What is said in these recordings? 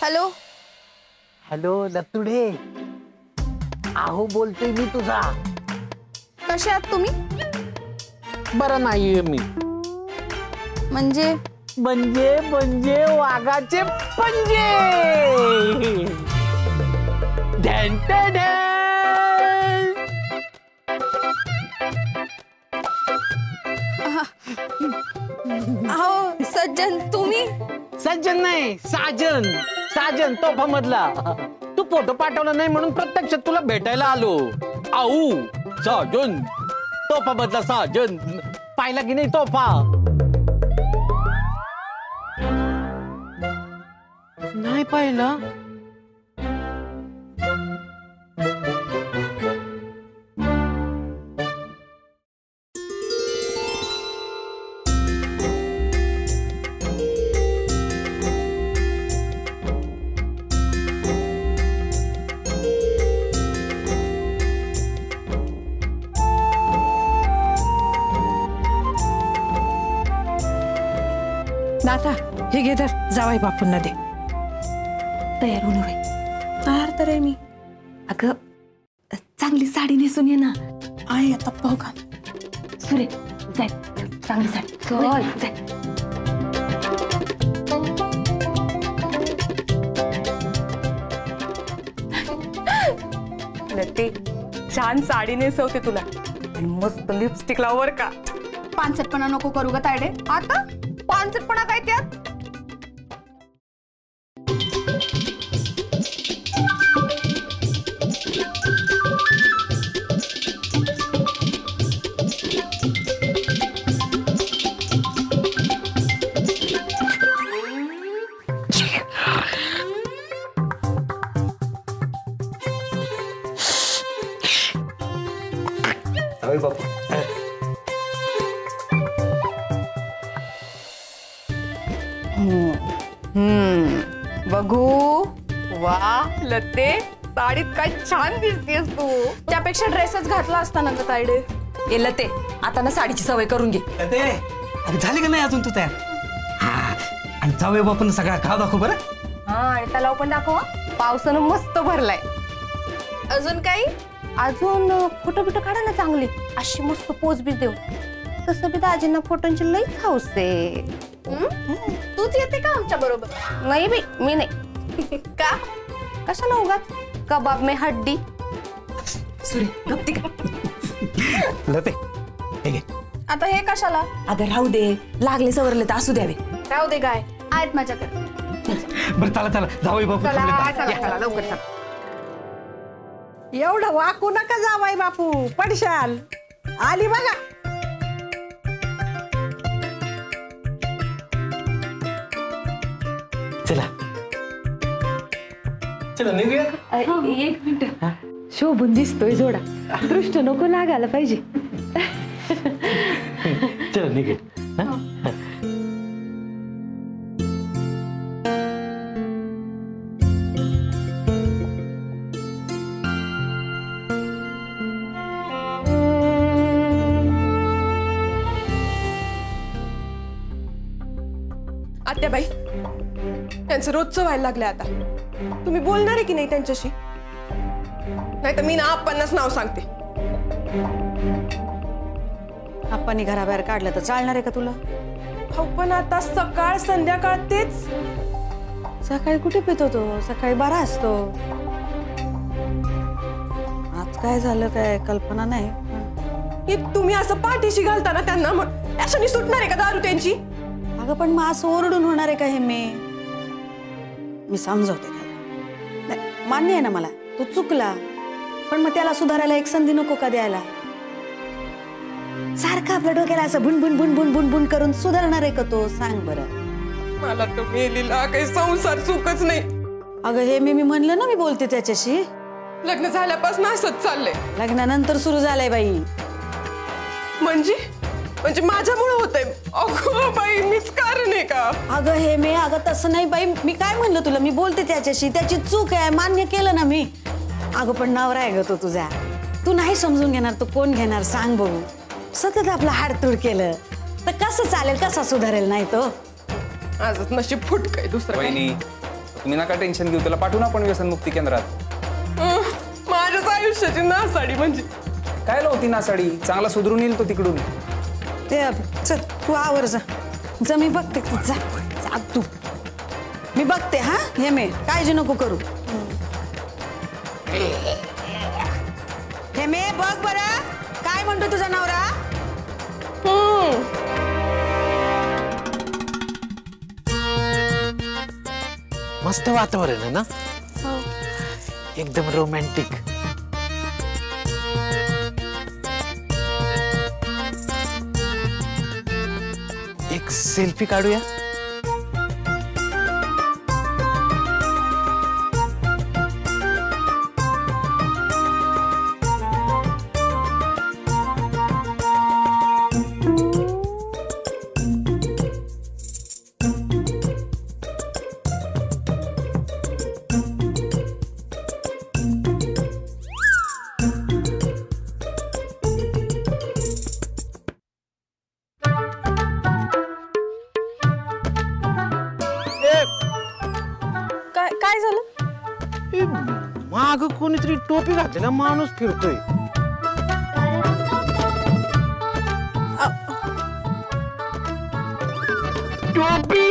Hello hello लतुडे, आहो बोलतोय मी तुझा. कसे आहात तुम्ही? बरं नाहीये मी. म्हणजे म्हणजे म्हणजे वाघाचे पंजे. ढॅन ढॅन ढॅन. अहो सज्जन तुम्ही? सज्जन नाही, साजन. साजन तोफा मधला. तू फोटो पाठवला नाही म्हणून प्रत्यक्षात तुला भेटायला आलो. आऊ साजन, तोफा मधला साजन. पाहिला की नाही तोफा? नाही पाहिलं. नाथा हे घे तर जावाई बापूंना दे. तयार होणं बाई. तयार तर आहे मी. अगं चांगली साडी नेसून ये ना. आहे आता पाहू का. सुरे जाय चांगली साडी जाय. लते छान साडी नेसवते तुला आणि मस्त लिपस्टिक लावर का. पानसटपणा नको करू ग तायडे. आता पानसटपणा काय त्यात? बापू बघू. वा लते साडीत काय छान दिसतेस तू. त्यापेक्षा ड्रेसच घातला असता ना ग तायडे. ये लते आता ना साडीची सवय करून घे. झाली का नाही अजून तू तयार? आणि जाऊया बापून सगळा खाव दाखव बरं. हा आणि तलाव पण दाखव. पावसानं मस्त भरलाय. अजून काही? अजून फोटो बिटो काढा ना चांगली अशी मस्त पोज बी देऊ. तसं बी दाजींना फोटोंची लई हौस आहे. तूच येते का आमच्या बरोबर? नाही बाई मी नाही. का? कशाला उगाच कबाब में हड्डी. सुरे गप्ती का. लते हे घे. आता हे कशाला? अगं राहू दे, लागले सवरले तर असू द्यावे. राहू दे काय आहेत माझ्याकडे. बरं चला चला जाऊया बापू. चला लवकर चला. एवढं वाकू नका जावाई बापू, पडशाल. आली बघा. चला चला निघूया. एक मिनिट. शोभून दिसतोय जोडा. दृष्ट नको लागायला पाहिजे. चला निघे. आत्याबाई त्यांचं रोजचं व्हायला लागलंय आता. तुम्ही बोलणार आहे की नाही त्यांच्याशी? नाही तर मी ना आपणच नाव सांगते. आपण घराबाहेर काढलं तर चालणार आहे का तुला? पण आता सकाळ संध्याकाळ तेच. सकाळी कुठे पितो तो? सकाळी 12 असतो. आज काय झालं काय कल्पना नाही. की तुम्ही असं पाठीशी घालता ना त्यांना, मग अशाने सुटणार आहे का दारू त्यांची? अगं पण मग असं ओरडून होणार आहे का? हे मी समजवते त्याला. मान्य आहे ना मला, तो चुकला. पण मग त्याला सुधारायला एक संधी नको का द्यायला? सारखा आपल्या डोक्याला असं भुनभुन भुनभुन भुनभुन करून सुधारणार आहे का तो? सांग बरं. मला तर मेलीला काही संसार सुखच नाही. अगं हे मी म्हणलं ना, मी बोलते त्याच्याशी. लग्न झाल्यापासून असंच चाललंय. लग्नानंतर सुरू झालंय बाई. म्हणजे माझ्यामुळे होतंय. अगं बाई मीच कारण आहे का? अगं हे अगं तसं नाही बाई. मी काय म्हणलं तुला? मी बोलते त्याच्याशी. त्याची चूक आहे, मान्य केलं ना मी. अगं पण नवरा आहे ग तो तुझा. तू नाही समजून घेणार, तू कोण घेणार सांग बघू. सतत आपलं हाडतूड केलं तर कसं चालेल, कसा सुधारेल नाही तो. आजच नशीब फुटकय दुसरं काही. वहिनी तुम्ही नका टेन्शन घेऊ, त्याला पाठवू ना आपण व्यसनमुक्ती केंद्रात. माझ्याच आयुष्याची नासाडी म्हणजे. काय लावती ना साडी, चांगला सुधरून येईल तो तिकडून. ते चल तू आवर जा. जा मी बघते, जा जा तू. मी बघते हा. हे मी काळजी नको करू. हे मी बघ बरं काय म्हणतो तुझा नवरा. मस्त वातावरण आहे ना, एकदम रोमॅन्टिक. एक सेल्फी काढूया. काय झालं? माग कोणीतरी टोपी घातलेला माणूस फिरतोय. टोपी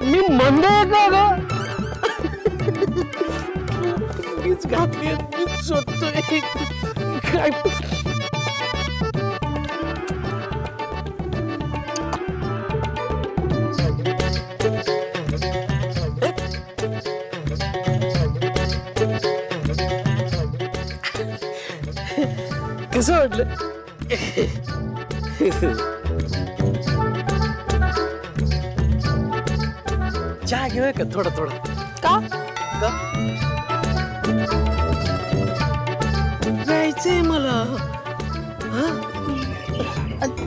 मी म्हणतोय का ग? मीच घातली, मीच शोधतोय काय. कसं वाटलं? चहा घेऊया का थोडा थोडा? का? प्यायचंय मला.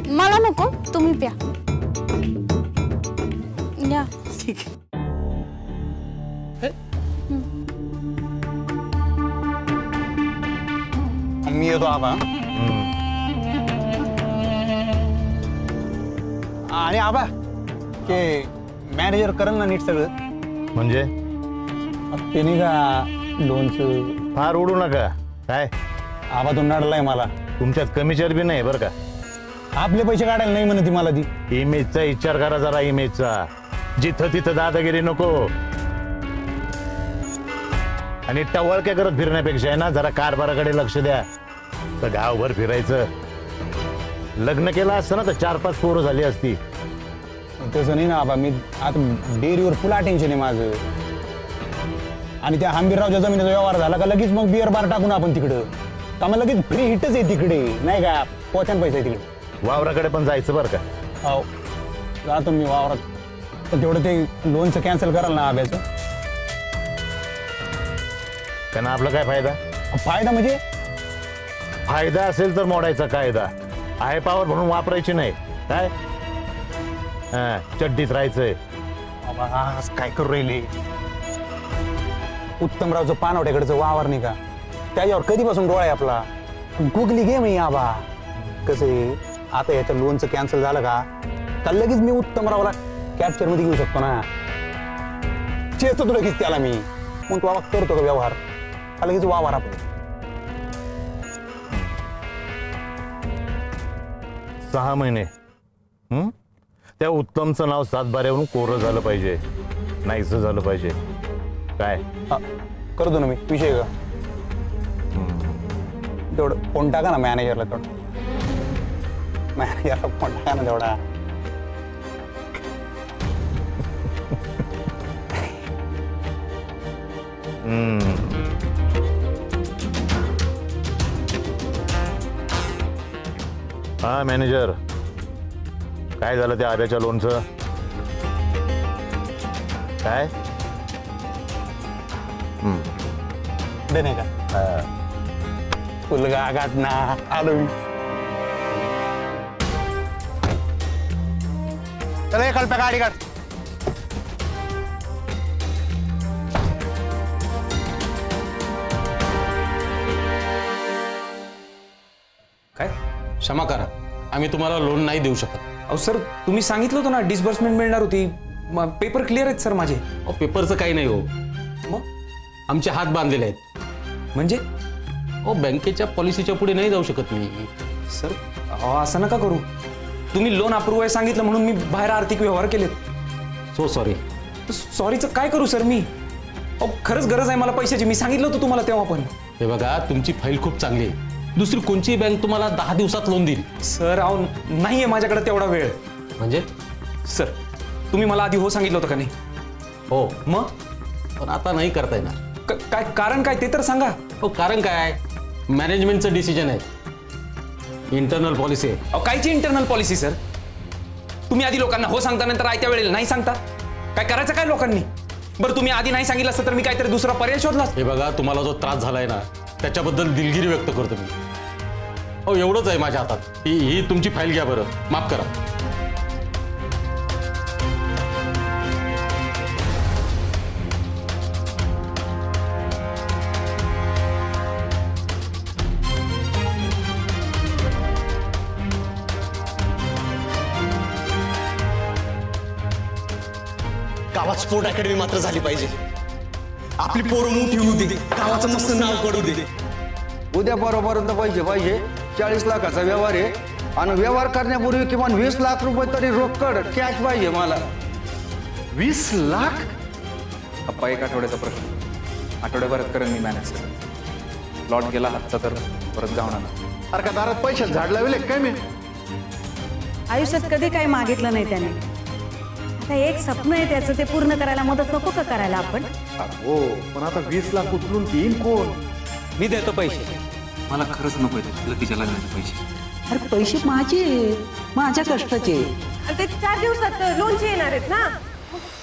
मला नको, तुम्ही प्या. या. ठीक आहे. मी येतो आबा. आणि आबा ते मॅनेजर करेल ना नीट सगळं. म्हणजे ते नाही का लोनचं. फार उडू नका. काय आबा तो नडलाय मला. तुमच्यात कमी चरबी नाही बरं का. आपले पैसे काढायला नाही म्हणते मला ती. इमेजचा विचार करा जरा, इमेजचा. जिथं तिथं दादागिरी नको. आणि टवळक्या करत फिरण्यापेक्षा आहे ना जरा कारभाराकडे लक्ष द्या. तर गावभर फिरायचं. लग्न केलं असतं ना तर 4-5 पोरं झाली असती. तसं नाही ना आबा. मी आता डेअरीवर फुल अटेन्शन आहे माझं. आणि त्या हंबीररावच्या जमिनीचा व्यवहार झाला का लगेच मग बिअर बार टाकून आपण तिकडं. का मग लगेच फ्री हिटच आहे तिकडे, नाही का. पोत्यान पैसा आहे तिकडे. वावराकडे पण जायचं बरं का. हो जातो मी वावरात. पण तेवढं ते लोनचं कॅन्सल कराल ना आब्याचं. त्यांना आपला काय फायदा. फायदा म्हणजे फायदा असेल तर मोडायचा कायदा. आहे पावर म्हणून वापरायची नाही. काय चड्डीत राहायचंय. आज काय करू राहिले. उत्तमरावचं पानवट्याकडचं वावर नाही का, त्याच्यावर कधीपासून डोळा आहे आपला. गुगली गेम आहे आबा. कसं आहे आता याचं लोनचं कॅन्सल झालं का लगेच मी उत्तमरावला कॅप्चर मध्ये घेऊ शकतो ना. चेचतो लगेच त्याला मी. मग तू बाबा करतो का व्यवहार. लगेच वावर आपण. 6 महिने. त्या उत्तमचं नाव 7 बाऱ्यावरून कोरं झालं पाहिजे, नाहीसं झालं पाहिजे. काय करतो ना मी. विषय का तेवढं फोन टाका ना मॅनेजरला. तेवढं मॅनेजरला फोन टाका ना तेवढा. हा मॅनेजर, काय झालं त्या आब्याच्या लोनचं. काय नाही का फुलगा गाठ ना आलो मी. चला कल्प्या गाडी काढ. क्षमा करा, आम्ही तुम्हाला लोन नाही देऊ शकत. अहो सर, तुम्ही सांगितलं होतं ना डिस्बर्समेंट मिळणार होती. पेपर क्लिअर आहेत सर माझे. अहो, पेपरचं काही नाही हो, मग आमचे हात बांधलेले आहेत. म्हणजे हो, बँकेच्या पॉलिसीच्या पुढे नाही जाऊ शकत मी. सर असं नका करू. तुम्ही लोन अप्रूव्ह आहे सांगितलं म्हणून मी बाहेर आर्थिक व्यवहार केलेत. So sorry. सॉरीचं काय करू सर मी? अहो खरंच गरज आहे मला पैशाची. मी सांगितलं होतं तुम्हाला तेव्हा पण. हे बघा, तुमची फाईल खूप चांगली आहे. दुसरी कोणची बँक तुम्हाला 10 दिवसात लोन देईल. सर अहो नाहीये माझ्याकडे तेवढा वेळ. म्हणजे सर तुम्ही मला आधी हो सांगितलं होतं का नाही? हो, मग पण आता नाही करता येणार. काय कारण काय ते तर सांगा. हो, कारण काय, मॅनेजमेंटचं डिसिजन आहे, इंटरनल पॉलिसी आहे. अहो कायची इंटरनल पॉलिसी सर? तुम्ही आधी लोकांना हो सांगता नंतर आयत्या वेळेला नाही सांगता. काय करायचं काय लोकांनी? बरं तुम्ही आधी नाही सांगितलं असतं तर मी काहीतरी दुसरा पर्याय शोधला. हे बघा, तुम्हाला जो त्रास झालाय ना त्याच्याबद्दल दिलगिरी व्यक्त करतो मी. हो, एवढंच आहे माझ्या हातात. ही तुमची फाईल घ्या बरं, माफ करा. गावात स्पोर्ट अकॅडमी मात्र झाली पाहिजे. आपली पोरं मोठी होऊ दे, गावाचं मस्त नाव पडू दे. उद्या परवापर्यंत पैसे पाहिजे. 40 लाखाचा व्यवहार आहे आणि व्यवहार करण्यापूर्वी किमान 20 लाख रुपये तरी रोकड कॅश पाहिजे मला. 20 लाख? अप्पा एक आठवड्याचा प्रश्न. आठवड्याभरात करेन मी मॅनेज. लॉट गेला हातचा तर परत जाऊन आणा. अरे का दारात पैशात झाड लावले काय मी? आयुष्यात कधी काही मागितलं नाही त्याने. आता एक स्वप्न आहे त्याचं, ते पूर्ण करायला मदत नको का करायला आपण? हो, पण आता 20 लाख उचलून देईन कोण? मी देतो पैसे. मला खरंच नको येते लतीच्या लग्नाचे पैसे. अरे पैसे माझे, माझ्या कष्टाचे. ते 4 दिवसात लोनचे येणार आहेत ना,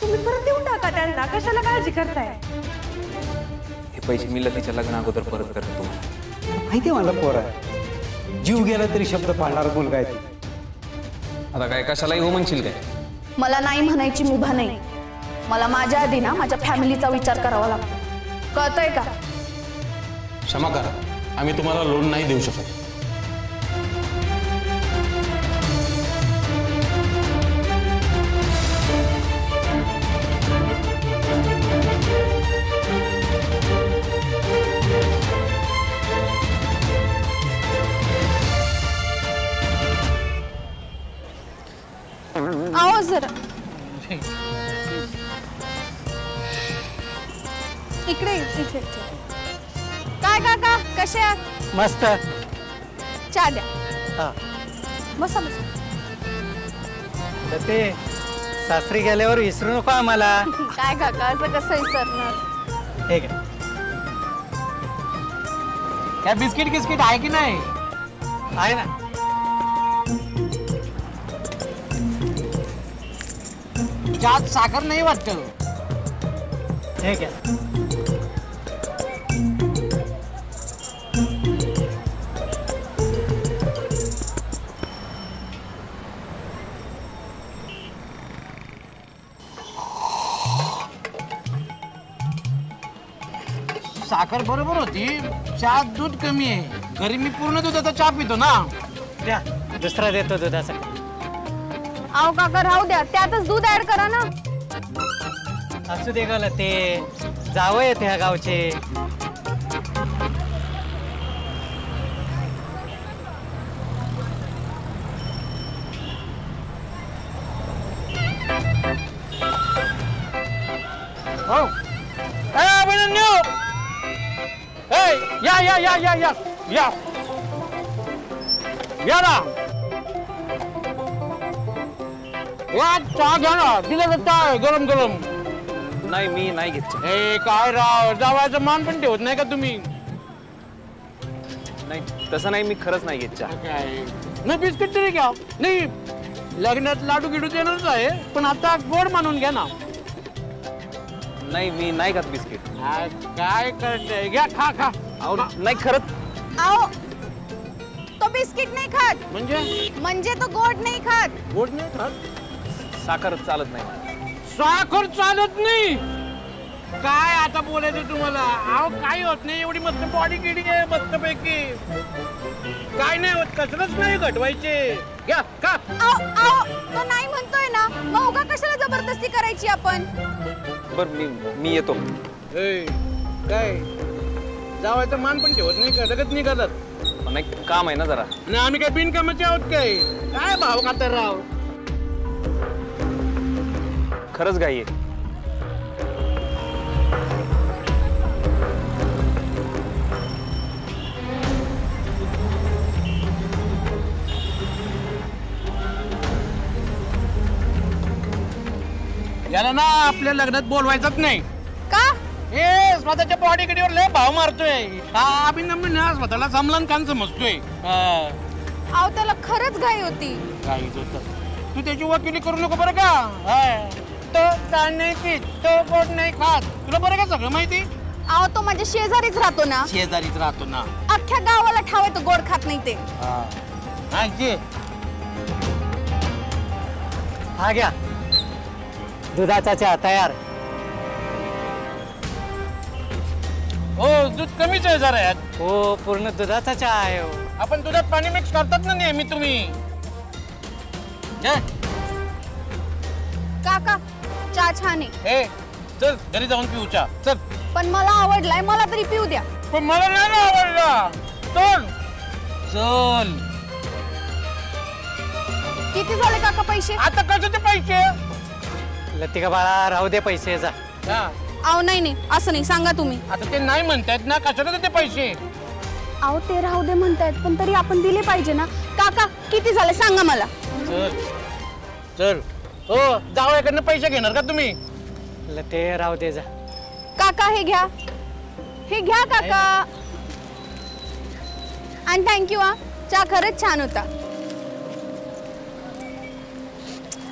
तुम्ही परत देऊन टाका त्यांना. कशाला काळजी करताय? हे पैसे मी लतीच्या लग्ना अगोदर परत करतो. माहिती मला पोर आहे, जीव गेला तरी शब्द पाळणार मुलगा आहे. आता काय कशालाही हो म्हणशील काय? मला नाही म्हणायची मुभा नाही. मला माझ्या आधी ना माझ्या फॅमिलीचा विचार करावा लागतो, कळतंय का? क्षमा करा, आम्ही तुम्हाला लोन नाही देऊ शकत. आओ जरा इकडे इथे. काय काका कसे आहात? मस्त. चहा द्या. हा, बसा बसा. ते सासरी गेल्यावर विसरू नको आम्हाला. काय काका असं कसं विसरणार? ठीक आहे. काय बिस्किट किस्किट आहे की नाही? आहे ना. चहात साखर नाही वाटत. ठीक आहे. साखर बरोबर होती, चहात दूध कमी आहे. घरी मी पूर्ण दुधाचा चहा पितो ना. द्या, दुसरा देतो दुधाचा. आओ काका राहू द्या, त्यातच दूध ऍड करा ना. असू दे गल, ते जावं येते ह्या गावचे. हो, या या या या या या या ना. या चहा घ्या ना, दिलं तर काय गरम गरम. नाही मी नाही घेत. हे काय राव, जावायचं मान पण ठेवत नाही का तुम्ही? नाही तसं नाही, मी खरंच नाही घेत चहा. नाही बिस्किट तरी घ्या. नाही लग्नात लाडू गिडू देणारच आहे, पण आता गोड मानून घ्या ना. नाही मी नाही खात बिस्किट. काय करते, घ्या खा खा. नाही खरंच. आओ तो बिस्किट नाही खात. म्हणजे तो गोड नाही खात. गोड नाही खात? साखर चालत नाही. साखर चालत नाही? काय आता बोलायचं तुम्हाला? अहो काही होत नाही, एवढी मस्त बॉडी किडी आहे मस्त पैकी. काय नाही होत, कसलंच नाही घटवायचे. घ्या का? तो नाही म्हणतोय ना, मग उगा कशाला जबरदस्ती करायची आपण? बर मी येतो. काय जावायचं मान पण ठेवत नाही का? लगेच निघालात. नाही काम आहे ना जरा. ना आम्ही काय बिनकामाचे आहोत काय भाव खातर राव. खरंच घाई आहे. याला ना आपल्या लग्नात बोलवायचंच नाही. का? हे स्वतःच्या बॉडी कडीवर लय भाव मारतोय. हा अभिनंदन ना स्वतःला समलन कान समजतोय. अहो त्याला खरंच घाई होती. काहीच होत. तू त्याची वकिली करू नको बरं का. तो ताण नाही पीत, तो गोड नाही खात. तुला बरं का सगळं माहिती? अहो तो माझ्या शेजारीच राहतो ना. शेजारीच राहतो ना. अख्ख्या गावाला ठाव आहे तो गोड खात नाही ते. हा घ्या दुधाचा चहा तयार. हो दूध कमीच आहे जरा यात. हो पूर्ण दुधाचा चहा आहे. आपण दुधात पाणी मिक्स करतात ना नेहमी तुम्ही. काका चहा छान आहे. चल घरी जाऊन पिऊ चहा. चल. पण मला आवडलाय, मला तरी पिऊ द्या. पण मला नाही आवडला. चल चल. किती झाले काका पैसे? आता कशाचे पैसे? लतिका बाळा राहू दे पैसे जा. अहो नाही असं नाही, सांगा तुम्ही. आता ते नाही म्हणतायत ना, कशाला ते पैसे? अहो ते राहू दे म्हणतायत, पण तरी आपण दिले पाहिजे ना. काका किती झाले सांगा मला. चल चल. हो जावयाकडनं पैसे घेणार का तुम्ही? ते राहू दे जा. काका हे घ्या, हे घ्या काका. आणि थँक्यू. चहा खरंच छान होता.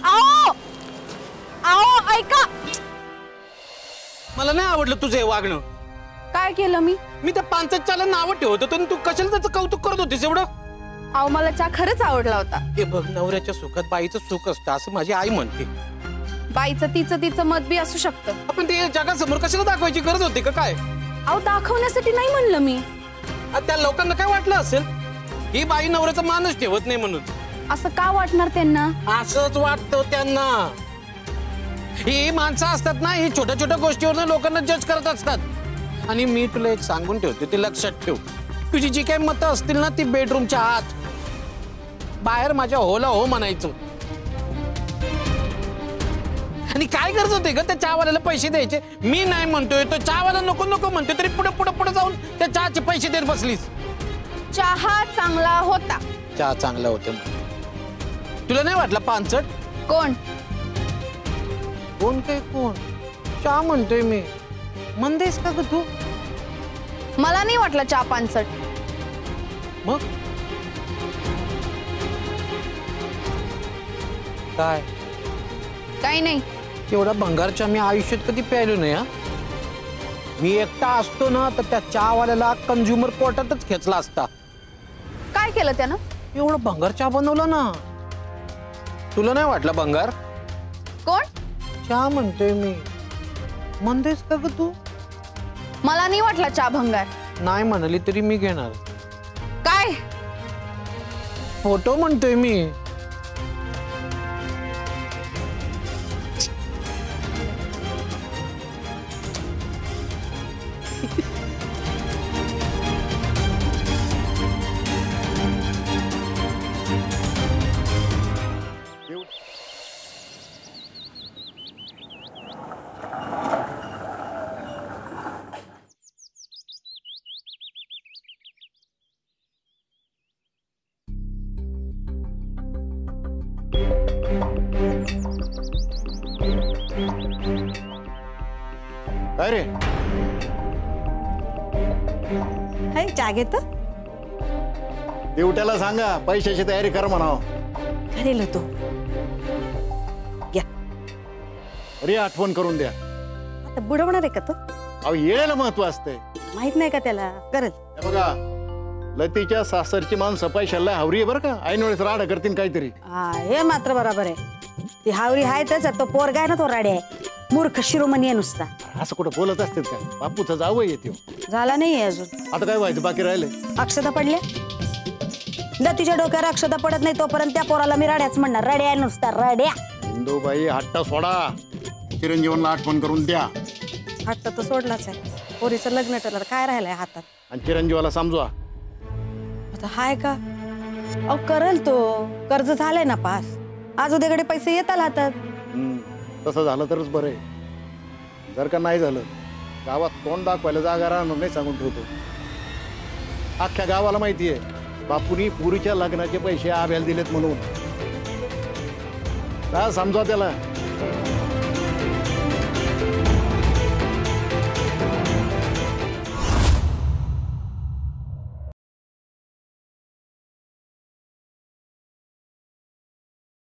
आओ आओ ऐका. मला नाही आवडलं तुझं हे वागणं. काय केलं मी त्या पांचटच्याला नाव ठेवत होतो आणि तू कशाला त्याचं कौतुक करत होतीस एवढं? अहो मला चहा खरंच आवडला होता. हे बघ नवऱ्याच्या सुखात बाईचं सुख असतं असं माझी आई म्हणते. बाईचं तिचं मत बी असू शकतं. आपण ते जगासमोर कशाला दाखवायची गरज होती का काय? अहो दाखवण्यासाठी नाही म्हणलं मी. त्या लोकांना काय वाटलं असेल ही बाई नवऱ्याचा मानच ठेवत नाही म्हणून. असं का वाटणार त्यांना? असंच वाटतं त्यांना. ही माणसं असतात ना, ही छोट्या छोट्या गोष्टीवर लोकांना जज करत असतात. आणि मी तुला एक सांगून ठेवते, ते लक्षात ठेव. तुझी जी काही मतं असतील ना ती बेडरूमच्या आत, बाहेर माझ्या होला हो म्हणायचं. आणि काय गरज होते ग त्या चहावाल्याला पैसे द्यायचे? मी नाही म्हणतोय, तो चहावाला नको नको म्हणतोय, तरी पुढे पुढे पुढे जाऊन त्या चहाचे पैसे देत बसलीस. चहा चांगला होता. चहा चांगला होता. तुला नाही वाटला पांचट? कोण कोण काय कोण? चहा म्हणतोय मी. मंदेस का ग तू? मला नाही वाटला चहा पांचट. मग काय? काही नाही. एवढा भंगारच्या मी आयुष्यात कधी प्यायलो नाही. मी एकटा असतो ना तर त्या चहावाल्याला कंझ्युमर कोर्टातच खेचला असता. काय केलं त्यानं? एवढं भंगार चहा बनवला ना. तुला नाही वाटला भंगार? कोण? चहा म्हणतोय मी. म्हणतेस का ग तू? मला नाही वाटला चहा भंगार. नाही म्हणाली तरी मी घेणार. काय? फोटो म्हणतोय मी. अरे हाय चहा घेतो. दिवट्याला सांगा पैशाची तयारी कर म्हणाव. करेल तो. अरे आठवण करून द्या. आता बुडवणार आहे का तो? अहो येळेला महत्व असतंय. माहित नाही का त्याला? करल. बघा लतीच्या सासरची माणसं पैशाला हावरी आहे बरं का. ऐन वेळेस राडा करतील काहीतरी. हा हे मात्र बरोबर आहे. ती हावरी आहे त्याच तो पोरगा आहे ना तो राडे आहे. मूर्ख शिरोमणी आहे नुसता. असं कुठं बोलत असतील का? बापूचा जावं येते झाला नाहीये अजून. आता काय व्हायचं बाकी राहिले? अक्षता पडल्या दा तुझ्या डोक्यावर अक्षता पडत नाही तोपर्यंत त्या पोराला मी रड्याच म्हणणार. रड्या नुसता रड्या. इंदूबाई हट्ट सोडा, चिरंजीवनला आठवण करून द्या. हट्ट तर सोडलाच आहे. पोरीचं लग्न ठरलं काय राहिलंय हातात. आणि चिरंजीवाला समजवा. आता हाय का? अहो करल तो. कर्ज झालंय ना पास. आज उद्याकडे पैसे येताल हातात. तसं झालं तरच बरं आहे. जर का नाही झालं गावात तोंड दाखवायला जागा राहणार नाही सांगून ठेवतो. अख्ख्या गावाला माहिती आहे बापूनी पुरीच्या लग्नाचे पैसे आब्याला दिलेत म्हणून. समजा त्याला.